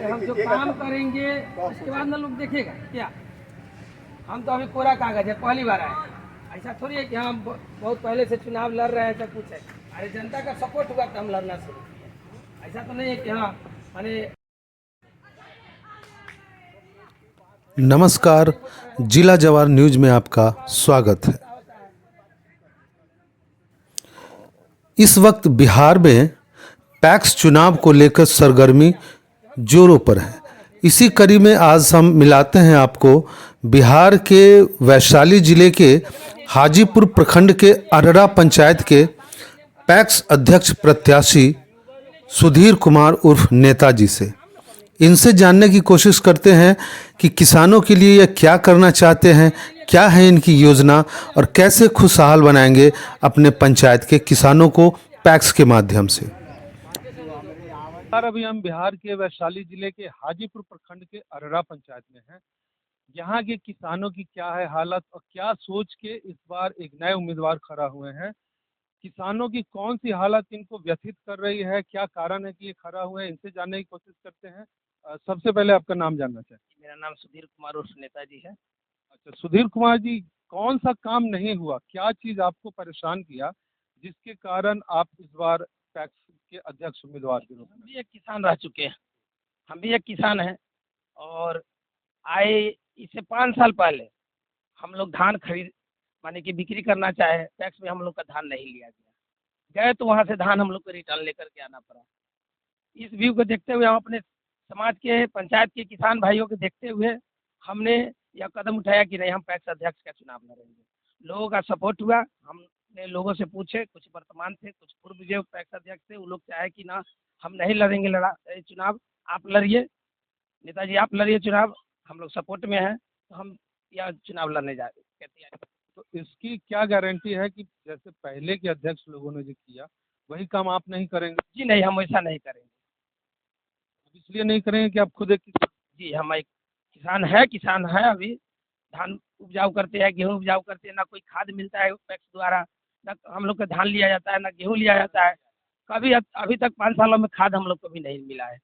हम जो काम करेंगे उसके बाद ना लोग देखेगा क्या। हम तो अभी कोरा कागज है, पहली बार आए। ऐसा थोड़ी है कि हम बहुत पहले से चुनाव लड़ रहे हैं, सब कुछ है। अरे जनता का सपोर्ट हुआ तो हम लड़ना शुरू किए। ऐसा तो नहीं है कि हाँ माने। नमस्कार, जिला जवार न्यूज में आपका स्वागत है। इस वक्त बिहार में पैक्स चुनाव को लेकर सरगर्मी जोरों पर है। इसी कड़ी में आज हम मिलाते हैं आपको बिहार के वैशाली जिले के हाजीपुर प्रखंड के अररा पंचायत के पैक्स अध्यक्ष प्रत्याशी सुधीर कुमार उर्फ नेताजी से। इनसे जानने की कोशिश करते हैं कि किसानों के लिए यह क्या करना चाहते हैं, क्या है इनकी योजना और कैसे खुशहाल बनाएंगे अपने पंचायत के किसानों को पैक्स के माध्यम से। अभी हम बिहार के वैशाली जिले के हाजीपुर प्रखंड के अररा पंचायत में हैं। यहाँ के किसानों की क्या है हालत और क्या सोच के इस बार एक नए उम्मीदवार खड़ा हुए हैं। किसानों की कौन सी हालत इनको व्यथित कर रही है, क्या कारण है कि ये खड़ा हुए हैं, इनसे जानने की कोशिश करते हैं। सबसे पहले आपका नाम जानना चाहें। मेरा नाम सुधीर कुमार उर्फ नेताजी है। अच्छा सुधीर कुमार जी, कौन सा काम नहीं हुआ, क्या चीज आपको परेशान किया जिसके कारण आप इस बार पैक्स के अध्यक्ष उम्मीदवार के रूप हम में? भी एक किसान रह चुके हैं, हम भी एक किसान हैं। और आए इससे 5 साल पहले हम लोग धान खरीद माने कि बिक्री करना चाहे, टैक्स में हम लोग का धान नहीं लिया गया। गए तो वहाँ से धान हम लोग को रिटर्न लेकर के आना पड़ा। इस व्यू को देखते हुए हम अपने समाज के पंचायत के किसान भाइयों को देखते हुए हमने यह कदम उठाया कि नहीं, हम पैक्स अध्यक्ष का चुनाव लड़ेंगे। लोगों का सपोर्ट हुआ, हमने लोगों से पूछे, कुछ वर्तमान थे कुछ पूर्व जो पैक्स अध्यक्ष थे, वो लोग चाहे कि ना हम नहीं लड़ेंगे चुनाव, आप लड़िए नेताजी, आप लड़िए चुनाव, हम लोग सपोर्ट में हैं, तो हम यह चुनाव लड़ने जा रहे हैं। तो इसकी क्या गारंटी है कि जैसे पहले के अध्यक्ष लोगों ने जो किया वही काम आप नहीं करेंगे? जी नहीं, हम ऐसा नहीं करेंगे। इसलिए नहीं करेंगे कि आप खुद एक जी हम एक किसान है अभी। धान उपजाऊ करते हैं, गेहूँ उपजाऊ करते हैं, ना कोई खाद मिलता है पैक्स द्वारा, ना हम लोग का धान लिया जाता है, ना गेहूँ लिया जाता है। कभी अभी तक 5 सालों में खाद हम लोग को भी नहीं मिला है।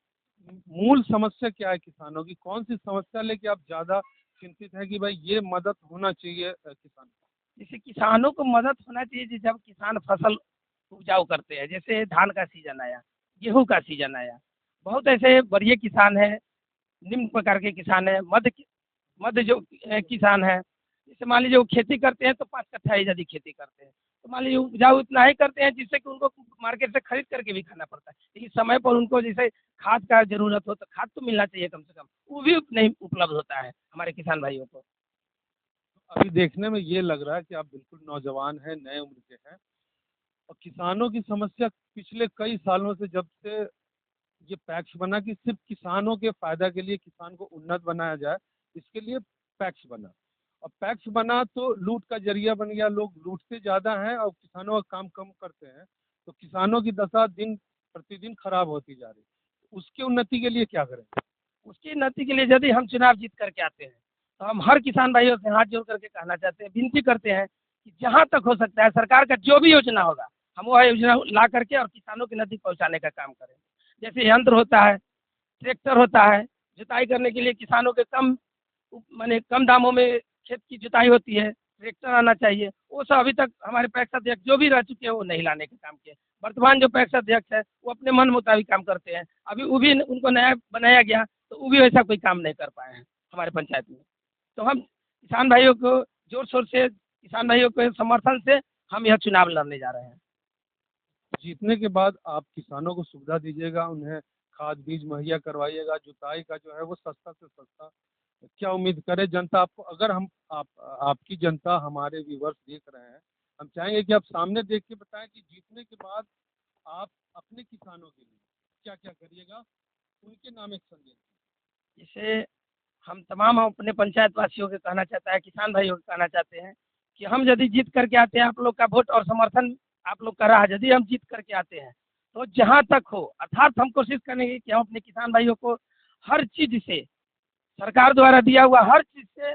मूल समस्या क्या है किसानों की, कौन सी समस्या लेके आप ज्यादा चिंतित हैं कि भाई ये मदद होना चाहिए किसान को? जैसे किसानों को मदद होना चाहिए कि जब किसान फसल उपजाऊ करते हैं, जैसे धान का सीजन आया, गेहूँ का सीजन आया, बहुत ऐसे वरीय किसान हैं, निम्न प्रकार के किसान हैं, मध्य जो किसान है। जैसे मान लीजिए वो खेती करते हैं तो 5 कट्ठा यदि खेती करते हैं तो मान लीजिए उपजाऊ इतना ही करते हैं जिससे कि उनको मार्केट से खरीद करके भी खाना पड़ता है। लेकिन समय पर उनको जैसे खाद का जरूरत हो तो खाद तो मिलना चाहिए कम से कम, वो भी नहीं उपलब्ध होता है हमारे किसान भाइयों को। अभी देखने में ये लग रहा है कि आप बिल्कुल नौजवान हैं, नए उम्र के हैं, और किसानों की समस्या पिछले कई सालों से, जब से ये पैक्स बना कि सिर्फ किसानों के फायदा के लिए किसान को उन्नत बनाया जाए, इसके लिए पैक्स बना। और पैक्स बना तो लूट का जरिया बन गया, लोग लूटते ज़्यादा हैं और किसानों का काम कम करते हैं, तो किसानों की दशा दिन प्रतिदिन खराब होती जा रही है। उसकी उन्नति के लिए क्या करें? उसकी उन्नति के लिए यदि हम चुनाव जीत करके आते हैं तो हम हर किसान भाइयों से हाथ जोड़ करके कहना चाहते हैं, विनती करते हैं कि जहाँ तक हो सकता है सरकार का जो भी योजना होगा हम वह योजना ला करके और किसानों के नजदीक पहुँचाने का काम करें। जैसे यंत्र होता है, ट्रैक्टर होता है, जुताई करने के लिए किसानों के माने कम दामों में खेत की जुताई होती है, ट्रैक्टर आना चाहिए। वो सब अभी तक हमारे पैक्स अध्यक्ष जो भी रह चुके हैं वो नहीं लाने का काम किया। वर्तमान जो पैक्स अध्यक्ष है वो अपने मन मुताबिक काम करते हैं, अभी वो भी उनको नया बनाया गया तो वो भी वैसा कोई काम नहीं कर पाए हैं हमारे पंचायत में। तो हम किसान भाइयों को जोर शोर से, किसान भाइयों के समर्थन से हम यह चुनाव लड़ने जा रहे हैं। जीतने के बाद आप किसानों को सुविधा दीजिएगा, उन्हें खाद बीज मुहैया करवाइएगा, जुताई का जो है वो सस्ता से सस्ता। क्या उम्मीद करें जनता आपको, अगर हम आपकी जनता हमारे व्यूवर्स देख रहे हैं, हम चाहेंगे कि आप सामने देख के बताएं कि जीतने के बाद आप अपने किसानों के लिए क्या क्या करिएगा, उनके नाम एक संदेश दें। जिसे हम अपने पंचायत वासियों के कहना चाहता है, किसान भाइयों को कहना चाहते हैं कि हम यदि जीत करके आते हैं, आप लोग का वोट और समर्थन आप लोग का रहा, यदि हम जीत करके आते हैं तो जहाँ तक हो अर्थात हम कोशिश करेंगे कि हम अपने किसान भाइयों को हर चीज़ से, सरकार द्वारा दिया हुआ हर चीज़ से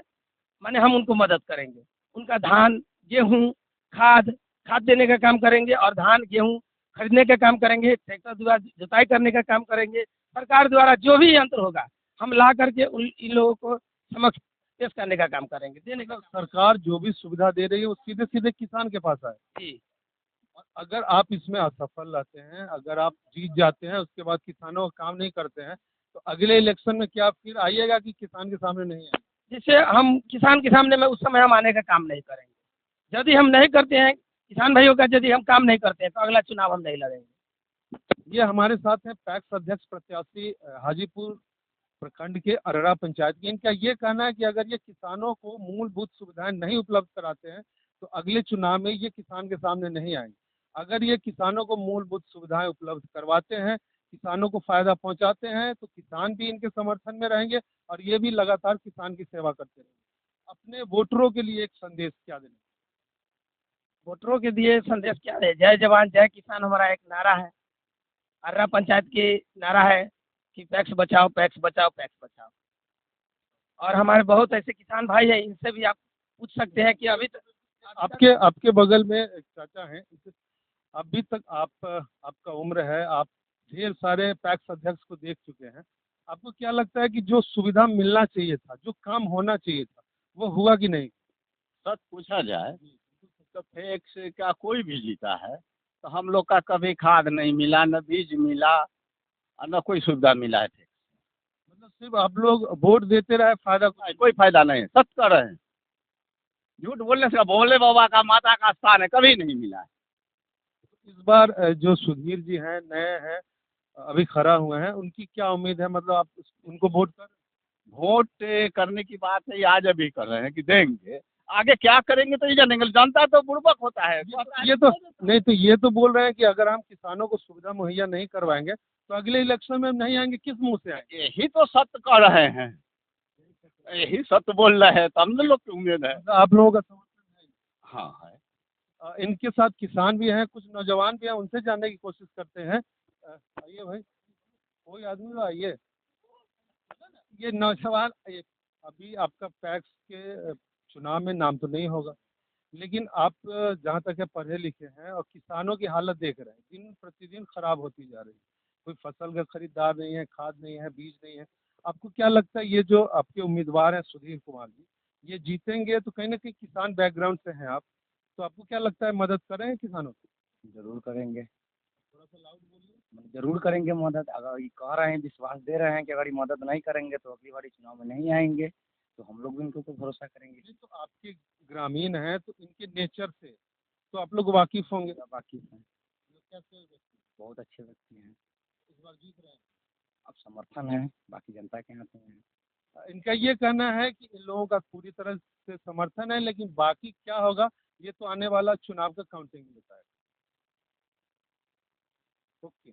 माने हम उनको मदद करेंगे। उनका धान, गेहूँ, खाद खाद देने का काम करेंगे और धान, गेहूँ खरीदने का काम करेंगे, ट्रैक्टर द्वारा जुताई करने का काम करेंगे, सरकार द्वारा जो भी यंत्र होगा हम ला करके इन लोगों को समक्ष पेश करने का काम करेंगे, देने का सरकार जो भी सुविधा दे रही है वो सीधे सीधे किसान के पास आए। जी। और अगर आप इसमें असफल रहते हैं, अगर आप जीत जाते हैं, उसके बाद किसानों का काम नहीं करते हैं, तो अगले इलेक्शन में क्या फिर आइएगा कि किसान के सामने नहीं आए? जिससे हम किसान के सामने में उस समय हम आने का काम नहीं करेंगे। यदि हम नहीं करते हैं किसान भाइयों का, यदि हम काम नहीं करते हैं तो अगला चुनाव हम नहीं लड़ेंगे। ये हमारे साथ हैं पैक्स अध्यक्ष प्रत्याशी हाजीपुर प्रखंड के अररा पंचायत के। इनका ये कहना है कि अगर ये किसानों को मूलभूत सुविधाएं नहीं उपलब्ध कराते हैं तो अगले चुनाव में ये किसान के सामने नहीं आएंगे। अगर ये किसानों को मूलभूत सुविधाएं उपलब्ध करवाते हैं, किसानों को फायदा पहुंचाते हैं, तो किसान भी इनके समर्थन में रहेंगे और ये भी लगातार किसान की सेवा करते रहेंगे। अपने वोटरों के लिए एक संदेश क्या देना? वोटरों के दिए संदेश क्या है? जय जवान जय किसान हमारा एक नारा है, अर्रा पंचायत की नारा है कि पैक्स बचाओ पैक्स बचाओ पैक्स बचाओ। और हमारे बहुत ऐसे किसान भाई हैं, इनसे भी आप पूछ सकते हैं कि अभी तक आपके बगल में एक चाचा हैं, अभी तक आपका उम्र है, आप ढेर सारे पैक्स अध्यक्ष को देख चुके हैं। आपको क्या लगता है कि जो सुविधा मिलना चाहिए था, जो काम होना चाहिए था, वो हुआ कि नहीं? सच पूछा जाए तो पैक्स का कोई भी जीता है तो हम लोग का कभी खाद नहीं मिला, न बीज मिला और न कोई सुविधा मिला है। मतलब सिर्फ आप लोग वोट देते रहे, फायदा कोई फायदा नहीं है, सच कर रहे हैं। झूठ बोलने से भोले बाबा का माता का स्थान है, कभी नहीं मिला है। इस बार जो सुधीर जी हैं, नए हैं, अभी खड़ा हुए हैं, उनकी क्या उम्मीद है? मतलब आप उनको वोट वोट करने की बात है, आज अभी कर रहे हैं कि देंगे, आगे क्या करेंगे तो ये जानेंगे। जनता तो बुड़बक होता है। ये तो नहीं, तो ये तो बोल रहे हैं कि अगर हम किसानों को सुविधा मुहैया नहीं करवाएंगे तो अगले इलेक्शन में हम नहीं आएंगे। किस मुंह से आएंगे? यही तो सत्य कर रहे हैं, यही सत्य बोल रहे हैं, तो हम लोग की उम्मीद है। आप लोगों का समर्थन है? हाँ है। इनके साथ किसान भी हैं, कुछ नौजवान भी हैं, उनसे जानने की कोशिश करते हैं। आइए भाई, कोई आदमी तो आइए। ये नौजवान, अभी आपका पैक्स के चुनाव में नाम तो नहीं होगा, लेकिन आप जहाँ तक है पढ़े लिखे हैं और किसानों की हालत देख रहे हैं, दिन प्रतिदिन खराब होती जा रही है। कोई फसल का खरीदार नहीं है, खाद नहीं है, बीज नहीं है। आपको क्या लगता है ये जो आपके उम्मीदवार हैं सुधीर कुमार जी, ये जीतेंगे तो कहीं ना कहीं किसान बैकग्राउंड से हैं आप, तो आपको क्या लगता है मदद करेंगे किसानों की? जरूर करेंगे, थोड़ा सा लाउड बोलिए। जरूर करेंगे मदद। अगर ये कह रहे हैं, विश्वास दे रहे हैं कि अगर ये मदद नहीं करेंगे तो अगली बार चुनाव में नहीं आएंगे, तो हम लोग भी इनके ऊपर भरोसा करेंगे। नहीं, तो आपके ग्रामीण हैं तो इनके नेचर से तो आप लोग वाकिफ होंगे। वाकिफ हैं, ये कैसे व्यक्ति? बहुत अच्छे व्यक्ति हैं। इस बार जीत रहे हैं। अब समर्थन है, बाकी जनता के हाथ में है। इनका ये कहना है कि इन लोगों का पूरी तरह से समर्थन है, लेकिन बाकी क्या होगा ये तो आने वाला चुनाव का काउंटिंग बताएगा। ओके।